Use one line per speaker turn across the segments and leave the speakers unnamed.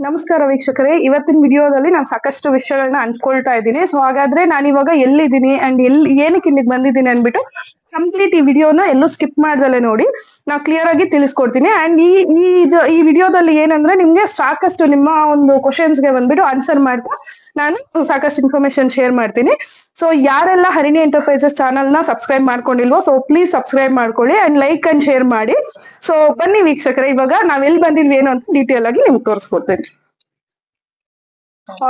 ನಮಸ್ಕಾರ ವೀಕ್ಷಕರೇ, ಇವತ್ತಿನ ವಿಡಿಯೋದಲ್ಲಿ ನಾನು ಸಾಕಷ್ಟು ವಿಷಯಗಳನ್ನ ಹಂಚ್ಕೊಳ್ತಾ ಇದ್ದೀನಿ. ಸೊ ಹಾಗಾದ್ರೆ ನಾನು ಇವಾಗ ಎಲ್ಲಿದ್ದೀನಿ ಅಂಡ್ ಏನಕ್ಕೆ ಇಲ್ಲಿಗೆ ಬಂದಿದ್ದೀನಿ ಅನ್ಬಿಟ್ಟು ಕಂಪ್ಲೀಟ್ ಈ ವಿಡಿಯೋನ ಎಲ್ಲೂ ಸ್ಕಿಪ್ ಮಾಡ್ದಲೆ ನೋಡಿ ನಾವು ಕ್ಲಿಯರ್ ಆಗಿ ತಿಳಿಸ್ಕೊಡ್ತೀನಿ. ಅಂಡ್ ಈ ವಿಡಿಯೋದಲ್ಲಿ ಏನಂದ್ರೆ ನಿಮ್ಗೆ ಸಾಕಷ್ಟು ನಿಮ್ಮ ಒಂದು ಕ್ವಶನ್ಸ್ಗೆ ಬಂದ್ಬಿಟ್ಟು ಆನ್ಸರ್ ಮಾಡ್ತಾ ನಾನು ಸಾಕಷ್ಟು ಇನ್ಫಾರ್ಮೇಶನ್ ಶೇರ್ ಮಾಡ್ತೀನಿ. ಸೊ ಯಾರೆಲ್ಲ ಹರಿಣಿ ಎಂಟರ್ಪ್ರೈಸಸ್ ಚಾನಲ್ ನ ಸಬ್ಸ್ಕ್ರೈಬ್ ಮಾಡ್ಕೊಂಡಿಲ್ವೋ ಸೊ ಪ್ಲೀಸ್ ಸಬ್ಸ್ಕ್ರೈಬ್ ಮಾಡ್ಕೊಳ್ಳಿ ಅಂಡ್ ಲೈಕ್ ಅಂಡ್ ಶೇರ್ ಮಾಡಿ. ಸೊ ಬನ್ನಿ ವೀಕ್ಷಕರೇ, ಇವಾಗ ನಾವ್ ಎಲ್ಲಿ ಬಂದಿದ್ವಿ ಏನು ಅಂತ ಡೀಟೇಲ್ ಆಗಿ ನಿಮ್ಗೆ ತೋರಿಸ್ಕೊಡ್ತೇನೆ.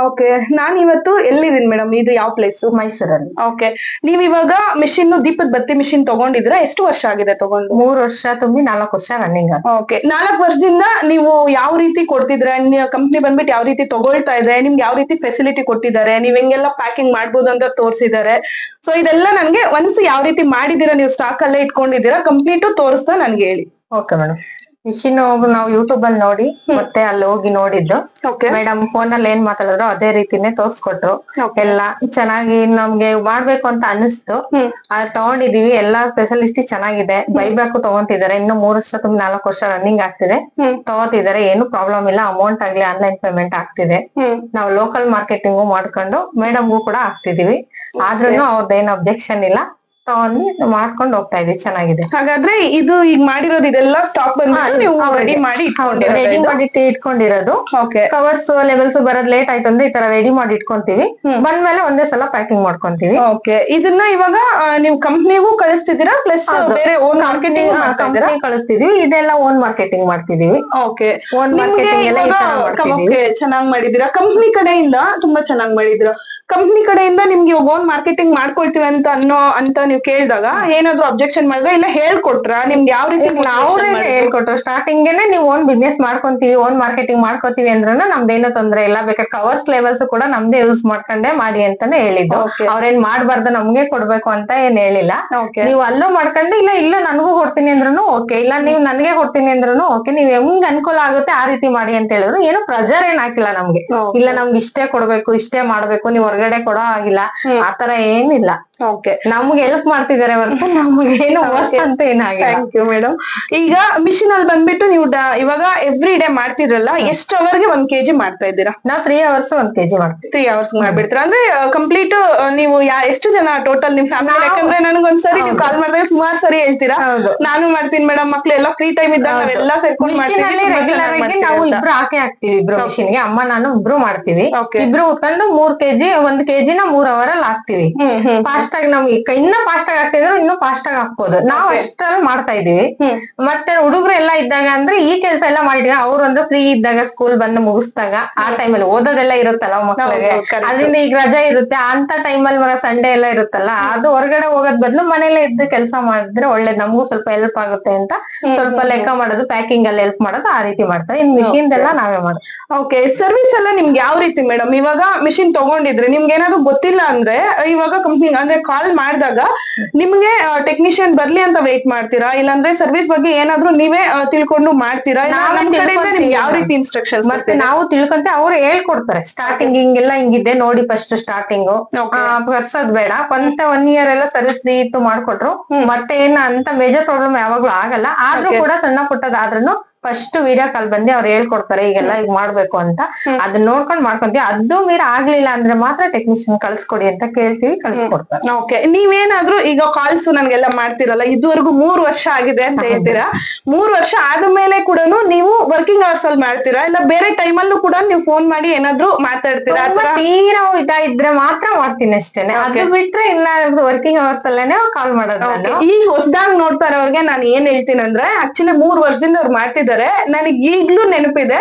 ಓಕೆ, ನಾನು ಇವತ್ತು ಎಲ್ಲಿದ್ದೀನಿ ಮೇಡಮ್? ಇದು ಯಾವ ಪ್ಲೇಸ್?
ಮೈಸೂರಲ್ಲಿ.
ಓಕೆ, ನೀವ್ ಇವಾಗ ಮಿಷಿನ್ ದೀಪದ ಬತ್ತಿ ಮಿಷಿನ್ ತಗೊಂಡಿದ್ರೆ ಎಷ್ಟು ವರ್ಷ ಆಗಿದೆ ತಗೊಂಡು?
3 ವರ್ಷ ತುಂಬಿ 4 ವರ್ಷ ರನ್ನಿಂಗ್.
ಓಕೆ, 4 ವರ್ಷದಿಂದ ನೀವು ಯಾವ ರೀತಿ ಕೊಡ್ತಿದ್ರೆ, ಕಂಪ್ನಿ ಬಂದ್ಬಿಟ್ಟು ಯಾವ ರೀತಿ ತಗೊಳ್ತಾ ಇದೆ, ನಿಮ್ಗೆ ಯಾವ ರೀತಿ ಫೆಸಿಲಿಟಿ ಕೊಟ್ಟಿದ್ದಾರೆ, ನೀವ್ ಹೆಂಗೆಲ್ಲ ಪ್ಯಾಕಿಂಗ್ ಮಾಡ್ಬೋದು ಅಂತ ತೋರಿಸಿದ್ದಾರೆ. ಸೊ ಇದೆಲ್ಲ ನನ್ಗೆ ಒನ್ಸ್ ಯಾವ ರೀತಿ ಮಾಡಿದೀರಾ, ನೀವು ಸ್ಟಾಕ್ ಅಲ್ಲೇ ಇಟ್ಕೊಂಡಿದ್ದೀರಾ, ಕಂಪ್ಲೀಟ್ ತೋರಿಸ್ತಾ ನನ್ಗೆ ಹೇಳಿ.
ಓಕೆ ಮೇಡಮ್, ಮಿಷಿನ್ ನಾವು ಯೂಟ್ಯೂಬ್ ಅಲ್ಲಿ ನೋಡಿ ಮತ್ತೆ ಅಲ್ಲಿ ಹೋಗಿ ನೋಡಿದ್ದು. ಮೇಡಮ್ ಫೋನ್ ಅಲ್ಲಿ ಏನ್ ಮಾತಾಡಿದ್ರು ಅದೇ ರೀತಿನೇ ತೋರ್ಸ್ಕೊಟ್ರು. ಎಲ್ಲ ಚೆನ್ನಾಗಿ ನಮ್ಗೆ ಮಾಡ್ಬೇಕು ಅಂತ ಅನಿಸ್ತು. ಅದ್ ತಗೊಂಡಿದೀವಿ, ಎಲ್ಲಾ ಫೆಸಿಲಿಟಿ ಚೆನ್ನಾಗಿದೆ. ಬೈಬ್ಯಾಕ್ ತಗೊಂತಿದ್ದಾರೆ, ಇನ್ನು 3 ವರ್ಷ ತುಂಬ 4 ವರ್ಷ ರನ್ನಿಂಗ್ ಆಗ್ತಿದೆ. ತಗೋತಿದ್ದಾರೆ, ಏನು ಪ್ರಾಬ್ಲಮ್ ಇಲ್ಲ. ಅಮೌಂಟ್ ಆಗ್ಲಿ ಆನ್ಲೈನ್ ಪೇಮೆಂಟ್ ಆಗ್ತಿದೆ. ನಾವು ಲೋಕಲ್ ಮಾರ್ಕೆಟಿಂಗು ಮಾಡ್ಕೊಂಡು ಮೇಡಮ್ಗೂ ಕೂಡ ಆಗ್ತಿದೀವಿ. ಆದ್ರೂ ಅವ್ರದ್ದೇನು ಅಬ್ಜೆಕ್ಷನ್ ಇಲ್ಲ, ತಗೊಂಡು ಮಾಡ್ಕೊಂಡು ಹೋಗ್ತಾ ಇದೀವಿ. ಚೆನ್ನಾಗಿದೆ.
ಹಾಗಾದ್ರೆ ಇದು ಈಗ ಮಾಡಿರೋದು ಇದೆಲ್ಲ ಸ್ಟಾಕ್ ರೆಡಿ ಮಾಡಿ
ಇಟ್ಕೊಂಡಿರೋದು. ಕವರ್ಸ್ ಲೆವೆಲ್ಸ್ ಬರೋದ್ ಲೇಟ್ ಆಯ್ತು ಅಂದ್ರೆ ಈ ತರ ರೆಡಿ ಮಾಡಿ ಇಟ್ಕೊಂತೀವಿ. ಬಂದ್ಮೇಲೆ ಒಂದೇ ಸಲ ಪ್ಯಾಕಿಂಗ್ ಮಾಡ್ಕೊಂತೀವಿ.
ಓಕೆ, ಇದನ್ನ ಇವಾಗ ನೀವು ಕಂಪ್ನಿಗೂ ಕಳಿಸ್ತಿದ್ದೀರಾ ಪ್ಲಸ್ ಬೇರೆ ಓನ್ ಮಾರ್ಕೆಟಿಂಗ್
ಕಂಪ್ನಿ ಕಳಿಸ್ತಿದೀವಿ. ಇದೆಲ್ಲ ಓನ್ ಮಾರ್ಕೆಟಿಂಗ್ ಮಾಡ್ತಿದೀವಿ.
ಓಕೆ,
ಓನ್ ಮಾರ್ಕೆಟಿಂಗ್ ಎಲ್ಲ
ಚೆನ್ನಾಗಿ ಮಾಡಿದೀರಾ. ಕಂಪ್ನಿ ಕಡೆಯಿಂದ ತುಂಬಾ ಚೆನ್ನಾಗಿ ಮಾಡಿದೀರಾ. ಕಂಪ್ನಿ ಕಡೆಯಿಂದ ನಿಮ್ಗೆ ಓನ್ ಮಾರ್ಕೆಟಿಂಗ್ ಮಾಡ್ಕೊಳ್ತೀವಿ ಅಂತ ನೀವು ಕೇಳಿದಾಗ ಏನಾದ್ರು ಅಬ್ಜೆಕ್ಷನ್ ಮಾಡಿದ್ರೆ ಇಲ್ಲ ಹೇಳ್ಕೊಟ್ರ? ನಿಮ್ಗೆ ಯಾವ ರೀತಿ?
ಅವ್ರೇ ಹೇಳ್ಕೊಟ್ರು ಸ್ಟಾರ್ಟಿಂಗ್ ನೀವು ಓನ್ ಬಿಸ್ನೆಸ್ ಮಾಡ್ಕೊಂತೀವಿ, ಓನ್ ಮಾರ್ಕೆಟಿಂಗ್ ಮಾಡ್ಕೋತೀವಿ ಅಂದ್ರೂ ನಮ್ದೇನೋ ತೊಂದ್ರೆ ಇಲ್ಲ. ಬೇಕಾದ್ರೆ ಕವರ್ಸ್ ಲೆವೆಲ್ಸ್ ಕೂಡ ನಮ್ದೇ ಯೂಸ್ ಮಾಡ್ಕೊಂಡೆ ಮಾಡಿ ಅಂತಾನೆ ಹೇಳಿದ್ದು. ಅವ್ರೇನ್ ಮಾಡ್ಬಾರ್ದು ನಮ್ಗೆ ಕೊಡ್ಬೇಕು ಅಂತ ಏನ್ ಹೇಳಿಲ್ಲ. ನೀವು ಅಲ್ಲೂ ಮಾಡ್ಕೊಂಡು ಇಲ್ಲ ನನಗೂ ಕೊಡ್ತೀನಿ ಅಂದ್ರೂ ಓಕೆ, ಇಲ್ಲ ನೀವು ನನ್ಗೆ ಕೊಡ್ತೀನಿ ಅಂದ್ರೂ ಓಕೆ, ನೀವ್ ಹೆಂಗ್ ಅನುಕೂಲ ಆಗುತ್ತೆ ಆ ರೀತಿ ಮಾಡಿ ಅಂತ ಹೇಳಿದ್ರು. ಏನು ಪ್ರೆಷರ್ ಏನ್ ಹಾಕಿಲ್ಲ ನಮ್ಗೆ. ಇಲ್ಲ ನಮ್ಗೆ ಇಷ್ಟೇ ಕೊಡ್ಬೇಕು, ಇಷ್ಟೇ ಮಾಡ್ಬೇಕು, ನೀವ್ ಹೊರಗಡೆ ಕೊಡೋ ಆಗಿಲ್ಲ, ಆತರ ಏನಿಲ್ಲ. ನಮ್ಗೆ ಹೆಲ್ಪ್ ಮಾಡ್ತಿದಾರೆ ಹೊರತು ನಮ್ಗೆ ಏನು ಅಂತ ಏನಾಗಿಲ್ಲ.
Thank you madam. ಈಗ ಮಿಷಿನ್ ಅಲ್ಲಿ ಬಂದ್ಬಿಟ್ಟು ನೀವು ಇವಾಗ ಎವ್ರಿ ಡೇ ಮಾಡ್ತಿದ್ರಲ್ಲ, ಎಷ್ಟು ಅವರ್ಗೆ 1 kg ಮಾಡ್ತಾ ಇದ್ದೀರಾ?
ನಾವು 3 hours 1 kg ಮಾಡ್ತೀವಿ.
3 hours ಮಾಡ್ಬಿಡ್ತೀರಾ ಅಂದ್ರೆ ಕಂಪ್ಲೀಟ್ ನೀವು ಎಷ್ಟು ಜನ ಟೋಟಲ್ ನಿಮ್ ಫ್ಯಾಮಿಲಿ? ಯಾಕಂದ್ರೆ ನನ್ಗೊಂದ್ಸರಿ ನೀವು ಕಾಲ್ ಮಾಡಿದಾಗ ಸುಮಾರು ಸರಿ ಹೇಳ್ತೀರಾ ನಾನು ಮಾಡ್ತೀನಿ ಮೇಡಮ್, ಮಕ್ಳು ಎಲ್ಲ ಫ್ರೀ ಟೈಮ್ ಇದ್ದಾಗ ನಾವೆಲ್ಲ ಸೇರ್ಕೊಂಡು ಮಾಡ್ತೀವಿ.
ರೆಗ್ಯುಲರ್ ಆಗಿ ನಾವು ಇಬ್ರು ಹಾಕಿ ಹಾಕ್ತಿವಿ. ಇಬ್ರು ಮಿಷಿನ್ಗೆ ಅಮ್ಮ ನಾನು ಇಬ್ರು ಮಾಡ್ತೀವಿ. ಇಬ್ರು ಉತ್ಕೊಂಡು 3 kg 1 kg ನ 3 hour ಅಲ್ಲಿ ಹಾಕ್ತಿವಿ. ಫಾಸ್ಟ್ ಆಗಿ ನಮ್ಗೆ ಇನ್ನ ಫಾಸ್ಟ್ ಆಗಿ ಹಾಕ್ತಿದ್ರು ಇನ್ನು ಫಾಸ್ಟ್ ಆಗಿ ಹಾಕ್ಬೋದು. ನಾವು ಅಷ್ಟಲ್ಲಿ ಮಾಡ್ತಾ ಇದೀವಿ. ಮತ್ತೆ ಹುಡುಗರು ಎಲ್ಲ ಇದ್ದಾಗ ಅಂದ್ರೆ ಈ ಕೆಲಸ ಎಲ್ಲ ಮಾಡಿದಾಗ ಅವ್ರು ಅಂದ್ರೆ ಫ್ರೀ ಇದ್ದಾಗ ಸ್ಕೂಲ್ ಬಂದು ಮುಗಿಸ್ದಾಗ ಆ ಟೈಮಲ್ಲಿ ಓದೋದೆಲ್ಲ ಇರುತ್ತಲ್ಲ ಮಕ್ಕಳಿಗೆ, ಅದರಿಂದ ಈಗ ರಜೆ ಇರುತ್ತೆ ಅಂತ ಟೈಮಲ್ಲಿ ಸಂಡೇ ಎಲ್ಲ ಇರುತ್ತಲ್ಲ, ಅದು ಹೊರಗಡೆ ಹೋಗೋದ್ ಬದಲು ಮನೇಲೆ ಇದ್ದು ಕೆಲಸ ಮಾಡಿದ್ರೆ ಒಳ್ಳೇದ್, ನಮಗೂ ಸ್ವಲ್ಪ ಹೆಲ್ಪ್ ಆಗುತ್ತೆ ಅಂತ ಸ್ವಲ್ಪ ಲೆಕ್ಕ ಮಾಡೋದು, ಪ್ಯಾಕಿಂಗ್ ಅಲ್ಲಿ ಹೆಲ್ಪ್ ಮಾಡೋದು ಆ ರೀತಿ ಮಾಡ್ತಾರೆ. ಇನ್ ಮಿಷಿನ್ ಎಲ್ಲ ನಾವೇ ಮಾಡೋದು.
ಓಕೆ, ಸರ್ವಿಸ್ ಎಲ್ಲ ನಿಮ್ಗೆ ಯಾವ ರೀತಿ ಮೇಡಮ್? ಇವಾಗ ಮಿಷಿನ್ ತಗೊಂಡಿದ್ರೆ ನಿಮ್ಗೆ ಏನಾದ್ರು ಗೊತ್ತಿಲ್ಲ ಅಂದ್ರೆ ಇವಾಗ ಕಂಪ್ನಿ ಅಂದ್ರೆ ಕಾಲ್ ಮಾಡಿದಾಗ ನಿಮ್ಗೆ ಟೆಕ್ನಿಷಿಯನ್ ಬರ್ಲಿ ಅಂತ ವೇಟ್ ಮಾಡ್ತೀರಾ, ಇಲ್ಲಾಂದ್ರೆ ಸರ್ವಿಸ್ ಬಗ್ಗೆ ಏನಾದ್ರು ನೀವೇ ತಿಳ್ಕೊಂಡು ಮಾಡ್ತೀರಾ? ಯಾವ ರೀತಿ ಇನ್ಸ್ಟ್ರಕ್ಷನ್ಸ್?
ಮತ್ತೆ ನಾವು ತಿಳ್ಕೊಂತ ಅವ್ರು ಹೇಳ್ಕೊಡ್ತಾರೆ. ಸ್ಟಾರ್ಟಿಂಗ್ ಹಿಂಗೆಲ್ಲ ಹಿಂಗಿದೆ ನೋಡಿ, ಫಸ್ಟ್ ಸ್ಟಾರ್ಟಿಂಗ್ ಬರ್ಸೋದ್ ಬೇಡ ಅಂತ 1 year ಎಲ್ಲ ಸರ್ವಿಸ್ ಫ್ರೀ ಇತ್ತು ಮಾಡ್ಕೊಟ್ರು. ಮತ್ತೆ ಏನ ಅಂತ ಮೇಜರ್ ಪ್ರಾಬ್ಲಮ್ ಯಾವಾಗ್ಲೂ ಆಗಲ್ಲ. ಆದ್ರೂ ಕೂಡ ಸಣ್ಣ ಪುಟ್ಟದಾದ್ರೂ ಫಸ್ಟ್ ವಿಡಿಯೋ ಕಾಲ್ ಬಂದು ಅವ್ರು ಹೇಳ್ಕೊಡ್ತಾರೆ ಈಗೆಲ್ಲ ಈಗ ಮಾಡ್ಬೇಕು ಅಂತ. ಅದನ್ನ ನೋಡ್ಕೊಂಡ್ ಮಾಡ್ಕೊಂತೀವಿ. ಅದು ಮೀರಿ ಆಗ್ಲಿಲ್ಲ ಅಂದ್ರೆ ಮಾತ್ರ ಟೆಕ್ನಿಷಿಯನ್ ಕಳ್ಸ್ಕೊಡಿ ಅಂತ ಕೇಳ್ತೀವಿ, ಕಳ್ಸ್ಕೊಡ್ತಾರೆ.
ಓಕೆ, ನೀವೇನಾದ್ರೂ ಈಗ ಕಾಲ್ಸ್ ನನ್ಗೆಲ್ಲ ಮಾಡ್ತಿರಲ್ಲ, ಇದುವರೆಗೂ 3 ವರ್ಷ ಆಗಿದೆ ಅಂತ ಹೇಳ್ತೀರಾ. 3 ವರ್ಷ ಆದ್ಮೇಲೆ ಕೂಡ ನೀವು ವರ್ಕಿಂಗ್ ಅವರ್ಸ್ ಅಲ್ಲಿ ಮಾಡ್ತೀರಾ, ಇಲ್ಲ ಬೇರೆ ಟೈಮ್ ಅಲ್ಲೂ ಕೂಡ ನೀವು ಫೋನ್ ಮಾಡಿ ಏನಾದ್ರು ಮಾತಾಡ್ತೀರಾ?
ತೀರಾ ಇದ್ರೆ ಮಾತ್ರ ಮಾಡ್ತೀನಿ ಅಷ್ಟೇನೆ. ಅದು ಬಿಟ್ರೆ ಇಲ್ಲ ವರ್ಕಿಂಗ್ ಅವರ್ಸ್ ಅಲ್ಲೇನೆ ಕಾಲ್ ಮಾಡೋದು.
ಈಗ ಹೊಸದಾಗಿ ನೋಡ್ತಾ ಇರೋರ್ಗೆ ನಾನು ಏನ್ ಹೇಳ್ತೀನಿ ಅಂದ್ರೆ, ಆಕ್ಚುಲಿ 3 ವರ್ಷದಿಂದ ಅವ್ರು ಮಾಡ್ತಿದ್ದಾರೆ. ನನಗೆ ಈಗ್ಲೂ ನೆನಪಿದೆ,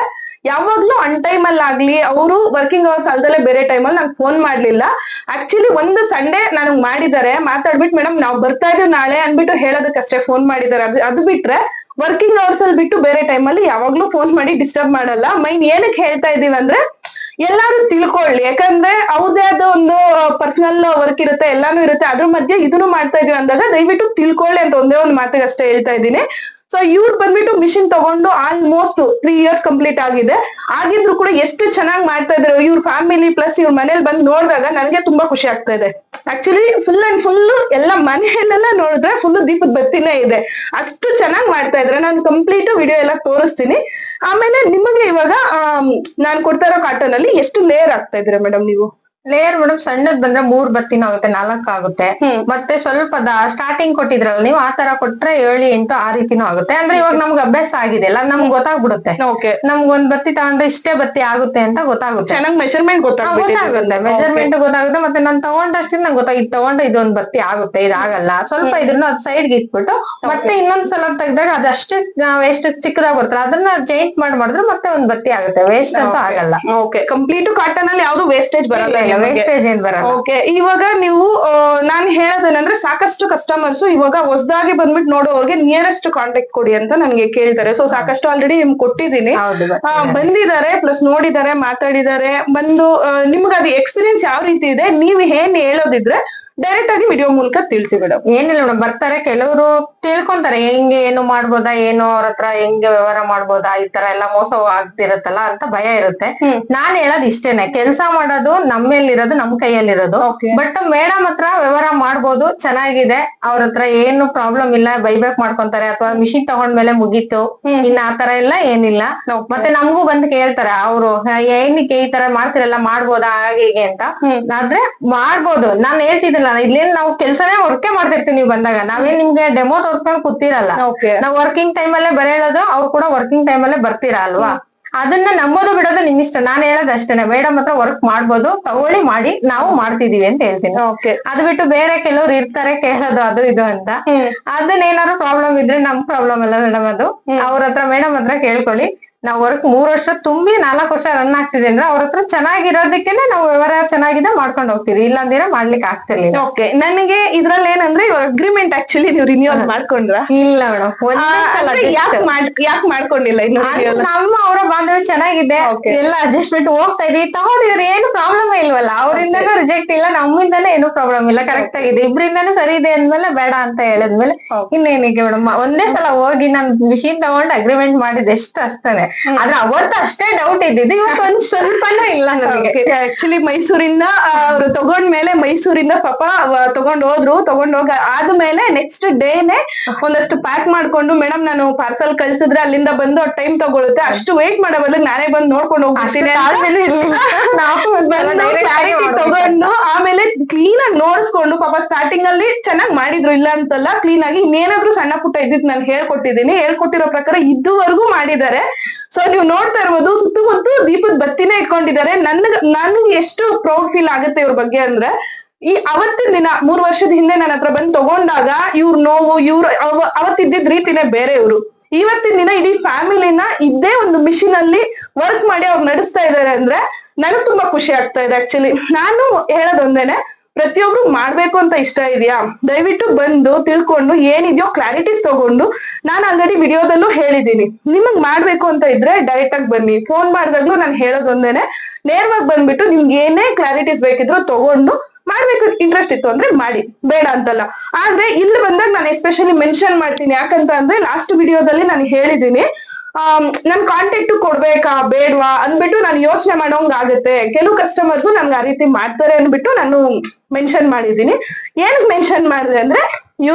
ಯಾವಾಗ್ಲೂ ಅನ್ ಟೈಮ್ ಅಲ್ಲಿ ಆಗ್ಲಿ ಅವರು ವರ್ಕಿಂಗ್ ಅವರ್ಸ್ ಅಲ್ದಲೆ ಬೇರೆ ಟೈಮ್ ಅಲ್ಲಿ ನಂಗೆ ಫೋನ್ ಮಾಡ್ಲಿಲ್ಲ. ಆಕ್ಚುಲಿ ಒಂದು ಸಂಡೇ ನನಗ್ ಮಾಡಿದ್ದಾರೆ, ಮಾತಾಡ್ಬಿಟ್ಟು ಮೇಡಮ್ ನಾವು ಬರ್ತಾ ಇದೀವಿ ನಾಳೆ ಅನ್ಬಿಟ್ಟು ಹೇಳೋದಕ್ಕಷ್ಟೇ ಫೋನ್ ಮಾಡಿದ್ದಾರೆ. ಅದು ಬಿಟ್ರೆ ವರ್ಕಿಂಗ್ ಅವರ್ಸ್ ಅಲ್ಲಿ ಬಿಟ್ಟು ಬೇರೆ ಟೈಮ್ ಅಲ್ಲಿ ಯಾವಾಗ್ಲೂ ಫೋನ್ ಮಾಡಿ ಡಿಸ್ಟರ್ಬ್ ಮಾಡಲ್ಲ. ಮೈನ್ ಏನಕ್ಕೆ ಹೇಳ್ತಾ ಇದೀವಿ ಅಂದ್ರೆ ಎಲ್ಲಾರು ತಿಳ್ಕೊಳ್ಳಿ, ಯಾಕಂದ್ರೆ ಅವ್ರದೇ ಆದ ಒಂದು ಪರ್ಸನಲ್ ವರ್ಕ್ ಇರುತ್ತೆ, ಎಲ್ಲಾನು ಇರುತ್ತೆ, ಅದ್ರ ಮಧ್ಯೆ ಇದನ್ನು ಮಾಡ್ತಾ ಇದೀವಿ ಅಂದಾಗ ದಯವಿಟ್ಟು ತಿಳ್ಕೊಳ್ಳಿ ಅಂತ ಒಂದೇ ಒಂದು ಮಾತಿಗೆ ಅಷ್ಟೇ ಹೇಳ್ತಾ ಇದ್ದೀನಿ. ಸೊ ಇವ್ರು ಬಂದ್ಬಿಟ್ಟು ಮಿಷಿನ್ ತಗೊಂಡು ಆಲ್ಮೋಸ್ಟ್ 3 years ಕಂಪ್ಲೀಟ್ ಆಗಿದೆ. ಆಗಿದ್ರು ಕೂಡ ಎಷ್ಟು ಚೆನ್ನಾಗಿ ಮಾಡ್ತಾ ಇದ್ರು ಇವ್ರ ಫ್ಯಾಮಿಲಿ ಪ್ಲಸ್ ಇವ್ರ ಮನೇಲಿ ಬಂದು ನೋಡಿದಾಗ ನನಗೆ ತುಂಬಾ ಖುಷಿ ಆಗ್ತಾ ಇದೆ. ಆಕ್ಚುಲಿ ಫುಲ್ ಅಂಡ್ ಫುಲ್ ಎಲ್ಲ ಮನೆಯಲ್ಲೆಲ್ಲ ನೋಡಿದ್ರೆ ಫುಲ್ ದೀಪದ ಬತ್ತಿನೇ ಇದೆ, ಅಷ್ಟು ಚೆನ್ನಾಗಿ ಮಾಡ್ತಾ ಇದ್ರೆ. ನಾನು ಕಂಪ್ಲೀಟ್ ವಿಡಿಯೋ ಎಲ್ಲ ತೋರಿಸ್ತೀನಿ. ಆಮೇಲೆ ನಿಮಗೆ ಇವಾಗ ನಾನ್ ಕೊಡ್ತಾ ಇರೋ ಕಾಟನ್ ಅಲ್ಲಿ ಎಷ್ಟು ಲೇಯರ್ ಆಗ್ತಾ ಇದೀರಾ ಮೇಡಮ್ ನೀವು?
ಲೇಯರ್ ಮೇಡಮ್ ಸಣ್ಣದ್ ಬಂದ್ರೆ 3 ಬತ್ತಿನ ಆಗುತ್ತೆ, 4 ಆಗುತ್ತೆ. ಮತ್ತೆ ಸ್ವಲ್ಪ ಸ್ಟಾರ್ಟಿಂಗ್ ಕೊಟ್ಟಿದ್ರಲ್ಲ ನೀವು, ಆ ತರ ಕೊಟ್ರೆ 7, 8 ಆ ರೀತಿನೂ ಆಗುತ್ತೆ. ಅಂದ್ರೆ ಇವಾಗ ನಮ್ಗೆ ಅಭ್ಯಾಸ ಆಗಿದೆ ಅಲ್ಲ, ನಮ್ಗೆ ಗೊತ್ತಾಗ್ಬಿಡುತ್ತೆ. ನಮ್ಗ್ ಒಂದ್ ಬತ್ತಿ ತಗೊಂಡ್ರೆ ಇಷ್ಟೇ ಬತ್ತಿ ಆಗುತ್ತೆ ಅಂತ ಗೊತ್ತಾಗುತ್ತೆ.
ಚೆನ್ನಾಗಿ ಮೆಷರ್ಮೆಂಟ್
ಗೊತ್ತಾಗುತ್ತೆ, ಮೆಜರ್ಮೆಂಟ್ ಗೊತ್ತಾಗುತ್ತೆ. ಮತ್ತೆ ನಾನ್ ತಗೊಂಡಷ್ಟಿಂದ ನಂಗೆ ಗೊತ್ತಾಗ, ಇದು ತಗೊಂಡ್ರೆ ಇದೊಂದ್ ಬತ್ತಿ ಆಗುತ್ತೆ, ಇದಾಗಲ್ಲ. ಸ್ವಲ್ಪ ಇದನ್ನ ಸೈಡ್ಗೆ ಇಟ್ಬಿಟ್ಟು ಮತ್ತೆ ಇನ್ನೊಂದ್ಸಲ ತೆಗ್ದಾಗ ಅದಷ್ಟೇ ಎಷ್ಟು ಚಿಕ್ಕದಾಗ ಬರ್ತಲ್ಲ ಅದನ್ನ ಜಾಯಿಂಟ್ ಮಾಡಿದ್ರೆ ಮತ್ತೆ ಒಂದ್ ಬತ್ತಿ ಆಗುತ್ತೆ. ವೇಸ್ಟ್ ಅಂತೂ ಆಗಲ್ಲ.
ಕಂಪ್ಲೀಟ್ ಕಾಟನ್ ಅಲ್ಲಿ ಯಾವ್ದು ವೇಸ್ಟೇಜ್ ಬರಲ್ಲ.
ವೇಸ್ಟೇಜ್ ಏನ್ ಬರಲ್ಲ.
ಓಕೆ, ಇವಾಗ ನೀವು ನಾನ್ ಹೇಳೋದೇನಂದ್ರೆ ಸಾಕಷ್ಟು ಕಸ್ಟಮರ್ಸ್ ಇವಾಗ ಹೊಸದಾಗಿ ಬಂದ್ಬಿಟ್ಟು ನೋಡೋರಿಗೆ ನಿಯರೆಸ್ಟ್ ಕಾಂಟ್ಯಾಕ್ಟ್ ಕೊಡಿ ಅಂತ ನನ್ಗೆ ಕೇಳ್ತಾರೆ. ಸೊ ಸಾಕಷ್ಟು ಆಲ್ರೆಡಿ ನಿಮ್ಗೆ ಕೊಟ್ಟಿದ್ದೀನಿ, ಬಂದಿದ್ದಾರೆ, ಪ್ಲಸ್ ನೋಡಿದ್ದಾರೆ, ಮಾತಾಡಿದ್ದಾರೆ. ಬಂದು ನಿಮ್ಗೆ ಅದು ಎಕ್ಸ್ಪೀರಿಯನ್ಸ್ ಯಾವ ರೀತಿ ಇದೆ, ನೀವ್ ಏನ್ ಹೇಳೋದಿದ್ರೆ ಡೈರೆಕ್ಟ್ ಆಗಿ ವಿಡಿಯೋ ಮೂಲಕ ತಿಳಿಸಿ ಮೇಡಮ್.
ಏನಿಲ್ಲ ಮೇಡಮ್, ಬರ್ತಾರೆ ಕೆಲವರು ತಿಳ್ಕೊಂತಾರೆ ಹೆಂಗೆ ಏನು ಮಾಡ್ಬೋದಾ, ಏನು ಅವ್ರ ಹತ್ರ ಹೆಂಗೆ ವ್ಯವಹಾರ ಮಾಡ್ಬೋದಾ, ಈ ತರ ಎಲ್ಲಾ ಮೋಸ ಆಗ್ತಿರತ್ತಲ್ಲ ಅಂತ ಭಯ ಇರುತ್ತೆ. ನಾನ್ ಹೇಳೋದ್ ಇಷ್ಟೇನೆ, ಕೆಲ್ಸ ಮಾಡೋದು ನಮ್ಮೇಲಿರೋದು, ನಮ್ ಕೈಯಲ್ಲಿರೋದು. ಬಟ್ ಮೇಡಮ್ ಹತ್ರ ವ್ಯವಹಾರ ಮಾಡ್ಬೋದು, ಚೆನ್ನಾಗಿದೆ. ಅವ್ರ ಹತ್ರ ಏನು ಪ್ರಾಬ್ಲಮ್ ಇಲ್ಲ, ಬೈಬ್ಯಾಕ್ ಮಾಡ್ಕೊಂತಾರೆ ಅಥವಾ ಮಿಷಿನ್ ತಗೊಂಡ್ಮೇಲೆ ಮುಗೀತು, ಇನ್ನ ಆ ತರ ಎಲ್ಲ ಏನಿಲ್ಲ. ಮತ್ತೆ ನಮಗೂ ಬಂದು ಕೇಳ್ತಾರೆ ಅವರು, ಏನಕ್ಕೆ ಈ ತರ ಮಾಡ್ತಿರಲ್ಲ, ಮಾಡ್ಬೋದಾ ಹಾಗೆ ಹೀಗೆ ಅಂತ. ಆದ್ರೆ ಮಾಡ್ಬೋದು, ನಾನ್ ಹೇಳ್ತಿದ್ದಿಲ್ಲ, ಇಲ್ಲೇನ್ ನಾವು ಕೆಲ್ಸನೇ ವರ್ಕೆ ಮಾಡ್ತಿರ್ತೀವಿ. ನೀವು ಬಂದಾಗ ನಾವೇನ್ ನಿಮ್ಗೆ ಡೆಮೋ ತೋರ್ಸ್ಕೊಂಡು ಕೂತಿರಲ್ಲ. ನಾವ್ ವರ್ಕಿಂಗ್ ಟೈಮ್ ಅಲ್ಲೇ ಬರ ಹೇಳೋದು, ಅವ್ರು ಕೂಡ ವರ್ಕಿಂಗ್ ಟೈಮ್ ಅಲ್ಲೇ ಬರ್ತೀರಾ ಅಲ್ವಾ. ಅದನ್ನ ನಂಬೋದು ಬಿಡೋದು ನಿಮ್ ಇಷ್ಟ. ನಾನ್ ಹೇಳೋದು ಅಷ್ಟೇನೆ, ಮೇಡಮ್ ಹತ್ರ ವರ್ಕ್ ಮಾಡ್ಬೋದು, ತಗೊಳ್ಳಿ ಮಾಡಿ, ನಾವು ಮಾಡ್ತಿದೀವಿ ಅಂತ ಹೇಳ್ತೀನಿ. ಅದು ಬಿಟ್ಟು ಬೇರೆ ಕೆಲವ್ರು ಇರ್ತಾರೆ ಕೇಳೋದು ಅದು ಇದು ಅಂತ. ಅದನ್ನ ಏನಾದ್ರು ಪ್ರಾಬ್ಲಮ್ ಇದ್ರೆ ನಮ್ ಪ್ರಾಬ್ಲಮ್ ಅಲ್ಲ ಮೇಡಮ್, ಅದು ಅವ್ರ ಹತ್ರ ಮೇಡಮ್ ಹತ್ರ ಕೇಳ್ಕೊಳ್ಳಿ. ನಾವ್ ವರ್ಕ್ 3 ವರ್ಷ ತುಂಬಿ 4 ವರ್ಷ ರನ್ ಆಗ್ತಿದೆ ಅಂದ್ರೆ ಅವ್ರ ಹತ್ರ ಚೆನ್ನಾಗಿರೋದಕ್ಕೇನೆ ನಾವು ವ್ಯವಹಾರ ಚೆನ್ನಾಗಿದೆ ಮಾಡ್ಕೊಂಡು ಹೋಗ್ತೀವಿ, ಇಲ್ಲಾಂದ್ರೆ ಮಾಡ್ಲಿಕ್ಕೆ ಆಗ್ತಿರ್ಲಿಲ್ಲ.
ಓಕೆ, ನನಗೆ ಇದ್ರಲ್ಲಿ ಏನಂದ್ರೆ ಅಗ್ರಿಮೆಂಟ್ ಆಕ್ಚುಲಿ ನೀವು ರಿನ್ಯೂವಲ್ ಮಾಡ್ಕೊಂಡ್ರ?
ಇಲ್ಲ ಮೇಡಮ್,
ಯಾಕೆ ಮಾಡ್ಕೊಂಡಿಲ್ಲ ಇನ್ನು?
ನಮ್ಮ ಅವರ ಬಾಂಧವ್ಯ ಚೆನ್ನಾಗಿದೆ, ಎಲ್ಲ ಅಡ್ಜಸ್ಟ್ಮೆಂಟ್ ಹೋಗ್ತಾ ಇದೀವಿ, ತಗೊಂಡಿದ್ರೆ ಏನು ಪ್ರಾಬ್ಲಮ್ ಇಲ್ವಲ್ಲ. ಅವರಿಂದನೂ ರಿಜೆಕ್ಟ್ ಇಲ್ಲ, ನಮ್ಮಿಂದಾನೇ ಏನು ಪ್ರಾಬ್ಲಮ್ ಇಲ್ಲ, ಕರೆಕ್ಟ್ ಆಗಿದೆ. ಇಬ್ರಿಂದಾನೇ ಸರಿ ಇದೆ ಅಂದ್ಮೇಲೆ ಬೇಡ ಅಂತ ಹೇಳಿದ್ಮೇಲೆ ಇನ್ನೇನಿಗೆ ಮೇಡಮ್. ಒಂದೇ ಸಲ ಹೋಗಿ ನಾನ್ ಮಿಷಿನ್ ತಗೊಂಡು ಅಗ್ರಿಮೆಂಟ್ ಮಾಡಿದ್ ಅಷ್ಟೇನೆ. ಆದ್ರೆ ಅವತ್ತು ಅಷ್ಟೇ ಡೌಟ್ ಇದ್ದಿದ್ದು, ಇವತ್ತು ಒಂದ್ ಸ್ವಲ್ಪನೂ ಇಲ್ಲ ನನಗೆ.
ಆಕ್ಚುಲಿ ಮೈಸೂರಿಂದ ಅವ್ರು ತಗೊಂಡ್ಮೇಲೆ, ಮೈಸೂರಿಂದ ಪಾಪ ತಗೊಂಡ್ ಹೋಗ ಆದ್ಮೇಲೆ ನೆಕ್ಸ್ಟ್ ಡೇನೆ ಒಂದಷ್ಟು ಪ್ಯಾಕ್ ಮಾಡ್ಕೊಂಡು, ಮೇಡಮ್ ನಾನು ಪಾರ್ಸಲ್ ಕಳ್ಸಿದ್ರೆ ಅಲ್ಲಿಂದ ಬಂದು ಟೈಮ್ ತಗೊಳುತ್ತೆ, ಅಷ್ಟು ವೇಟ್ ಮಾಡೋ ಬದಲು ನಾನೇ ಬಂದು ನೋಡ್ಕೊಂಡು ಹೋಗ್ತೀನಿ ತಗೊಂಡು ಆಮೇಲೆ ಕ್ಲೀನ್ ಆಗಿ ನೋಡಿಸ್ಕೊಂಡು, ಪಾಪ ಸ್ಟಾರ್ಟಿಂಗ್ ಅಲ್ಲಿ ಚೆನ್ನಾಗಿ ಮಾಡಿದ್ರು, ಇಲ್ಲ ಅಂತಲ್ಲ, ಕ್ಲೀನ್ ಆಗಿ. ಇನ್ನೇನಾದ್ರೂ ಸಣ್ಣ ಪುಟ್ಟ ಇದ್ದಿದ್ ನಾನು ಹೇಳ್ಕೊಟ್ಟಿದ್ದೀನಿ, ಹೇಳ್ಕೊಟ್ಟಿರೋ ಪ್ರಕಾರ ಇದುವರೆಗೂ ಮಾಡಿದ್ದಾರೆ. ಸೊ ನೀವು ನೋಡ್ತಾ ಇರ್ಬೋದು, ಸುತ್ತಮುತ್ತ ದೀಪದ ಬತ್ತಿನೇ ಇಟ್ಕೊಂಡಿದ್ದಾರೆ. ನನ್ಗೆ ಎಷ್ಟು ಪ್ರೌಡ್ ಫೀಲ್ ಆಗುತ್ತೆ ಇವ್ರ ಬಗ್ಗೆ ಅಂದ್ರೆ, ಈ ಅವತ್ತಿನ ದಿನ 3 ವರ್ಷದ ಹಿಂದೆ ನನ್ನ ಹತ್ರ ಬಂದು ತಗೊಂಡಾಗ ಇವ್ರ ನೋವು, ಅವತ್ತಿದ್ದಿದ್ ರೀತಿನೇ ಬೇರೆ. ಇವ್ರು ಇವತ್ತಿನ ದಿನ ಇಡೀ ಫ್ಯಾಮಿಲಿನ ಇದೇ ಒಂದು ಮಿಷಿನ್ ಅಲ್ಲಿ ವರ್ಕ್ ಮಾಡಿ ಅವ್ರು ನಡೆಸ್ತಾ ಇದಾರೆ ಅಂದ್ರೆ ನನಗ್ ತುಂಬಾ ಖುಷಿ ಆಗ್ತಾ ಇದೆ. ಆಕ್ಚುಲಿ ನಾನು ಹೇಳೋದೊಂದೇನೆ, ಪ್ರತಿಯೊಬ್ರು ಮಾಡ್ಬೇಕು ಅಂತ ಇಷ್ಟ ಇದೆಯಾ, ದಯವಿಟ್ಟು ಬಂದು ತಿಳ್ಕೊಂಡು ಏನಿದೆಯೋ ಕ್ಲಾರಿಟೀಸ್ ತಗೊಂಡು, ನಾನು ಆಲ್ರೆಡಿ ವಿಡಿಯೋದಲ್ಲೂ ಹೇಳಿದೀನಿ, ನಿಮಗ್ ಮಾಡ್ಬೇಕು ಅಂತ ಇದ್ರೆ ಡೈರೆಕ್ಟ್ ಆಗಿ ಬನ್ನಿ. ಫೋನ್ ಮಾಡಿದಾಗ್ಲೂ ನಾನು ಹೇಳೋದೊಂದೇನೆ, ನೇರವಾಗಿ ಬಂದ್ಬಿಟ್ಟು ನಿಮ್ಗೆ ಏನೇ ಕ್ಲಾರಿಟೀಸ್ ಬೇಕಿದ್ರು ತಗೊಂಡು ಮಾಡ್ಬೇಕು. ಇಂಟ್ರೆಸ್ಟ್ ಇತ್ತು ಅಂದ್ರೆ ಮಾಡಿ, ಬೇಡ ಅಂತಲ್ಲ. ಆದ್ರೆ ಇಲ್ಲಿ ಬಂದಾಗ ನಾನು ಎಸ್ಪೆಷಲಿ ಮೆನ್ಷನ್ ಮಾಡ್ತೀನಿ, ಯಾಕಂತ ಅಂದ್ರೆ ಲಾಸ್ಟ್ ವಿಡಿಯೋದಲ್ಲಿ ನಾನು ಹೇಳಿದೀನಿ, ನನ್ ಕಾಂಟ್ಯಾಕ್ಟ್ ಕೊಡ್ಬೇಕಾ ಬೇಡ್ವಾ ಅಂದ್ಬಿಟ್ಟು ನಾನು ಯೋಚನೆ ಮಾಡೋಂಗ್ ಆಗುತ್ತೆ. ಕೆಲವು ಕಸ್ಟಮರ್ಸ್ ನನ್ಗೆ ಆ ರೀತಿ ಮಾಡ್ತಾರೆ ಅಂದ್ಬಿಟ್ಟು ನಾನು ಮೆನ್ಷನ್ ಮಾಡಿದೀನಿ. ಏನಕ್ಕೆ ಮೆನ್ಷನ್ ಮಾಡಿದೆ ಅಂದ್ರೆ,